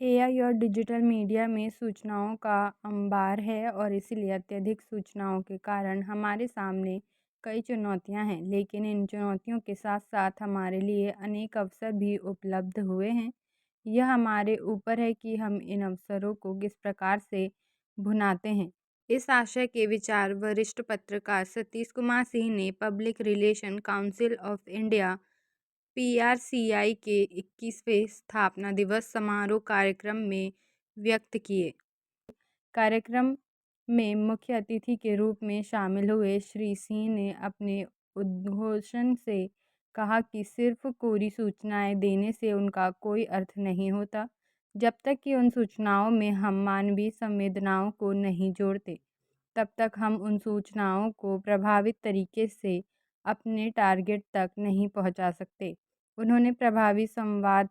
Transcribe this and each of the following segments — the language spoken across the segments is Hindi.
एआई और डिजिटल मीडिया में सूचनाओं का अंबार है और इसलिए अत्यधिक सूचनाओं के कारण हमारे सामने कई चुनौतियां हैं, लेकिन इन चुनौतियों के साथ साथ हमारे लिए अनेक अवसर भी उपलब्ध हुए हैं। यह हमारे ऊपर है कि हम इन अवसरों को किस प्रकार से भुनाते हैं। इस आशय के विचार वरिष्ठ पत्रकार सतीश कुमार सिंह ने public relation council of India PRCI के 21वें स्थापना दिवस समारोह कार्यक्रम में व्यक्त किए। कार्यक्रम में मुख्य अतिथि के रूप में शामिल हुए श्री सिंह ने अपने उद्घोषण से कहा कि सिर्फ कोरी सूचनाएं देने से उनका कोई अर्थ नहीं होता, जब तक कि उन सूचनाओं में हम मानवीय संवेदनाओं को नहीं जोड़ते, तब तक हम उन सूचनाओं को प्रभावित तरीके से अपने टारगेट तक नहीं पहुंचा सकते। उन्होंने प्रभावी संवाद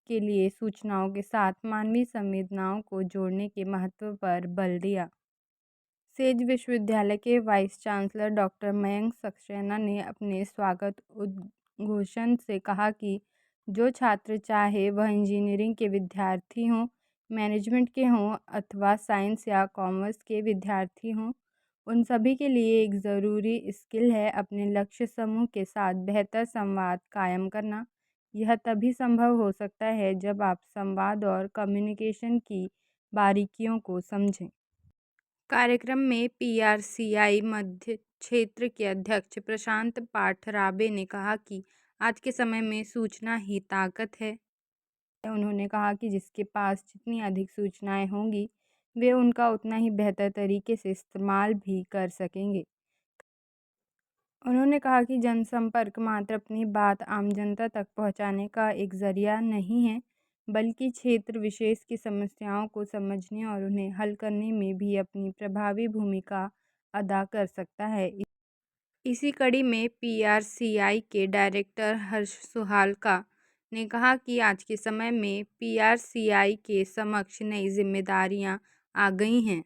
के लिए सूचनाओं के साथ मानवीय संवेदनाओं को जोड़ने के महत्व पर बल दिया। सेज विश्वविद्यालय के vice chancellor doctor Mayank Saxena ने अपने स्वागत उद्घोषण से कहा कि जो छात्र चाहे वह इंजीनियरिंग के विद्यार्थी हों, मैनेजमेंट के हों अथवा साइंस या कॉमर्स के विद्यार्थी हों, उन सभी के लिए एक ज़रूरी स्किल है अपने लक्ष्य समूह के साथ बेहतर संवाद कायम करना। यह तभी संभव हो सकता है जब आप संवाद और कम्युनिकेशन की बारीकियों को समझें। कार्यक्रम में पीआरसीआई मध्य क्षेत्र के अध्यक्ष प्रशांत पाठराबे ने कहा कि आज के समय में सूचना ही ताकत है। उन्होंने कहा कि जिसके पास जितनी अधिक सूचनाएं होंगी, वे उनका उतना ही बेहतर तरीके से इस्तेमाल भी कर सकेंगे। उन्होंने कहा कि जनसंपर्क मात्र अपनी बात आम जनता तक पहुंचाने का एक जरिया नहीं है, बल्कि क्षेत्र विशेष की समस्याओं को समझने और उन्हें हल करने में भी अपनी प्रभावी भूमिका अदा कर सकता है। इसी कड़ी में पीआरसीआई के डायरेक्टर हर्ष सुहालका ने कहा कि आज के समय में पीआरसीआई के समक्ष नई जिम्मेदारियां आ गई हैं।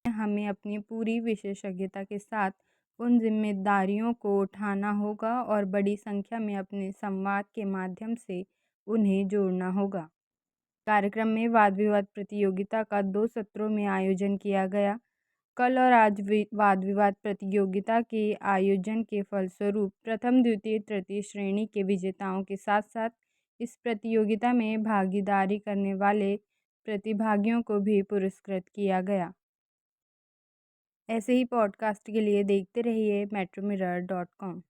हमें अपनी पूरी विशेषज्ञता के साथ उन जिम्मेदारियों को उठाना होगा और बड़ी संख्या में अपने संवाद के माध्यम से उन्हें जोड़ना होगा। कार्यक्रम में वाद विवाद प्रतियोगिता का 2 सत्रों में आयोजन किया गया। कल और आज वाद विवाद प्रतियोगिता के आयोजन के फलस्वरूप प्रथम, द्वितीय, तृतीय श्रेणी के विजेताओं के साथ साथ इस प्रतियोगिता में भागीदारी करने वाले प्रतिभागियों को भी पुरस्कृत किया गया। ऐसे ही पॉडकास्ट के लिए देखते रहिए metromirror.com।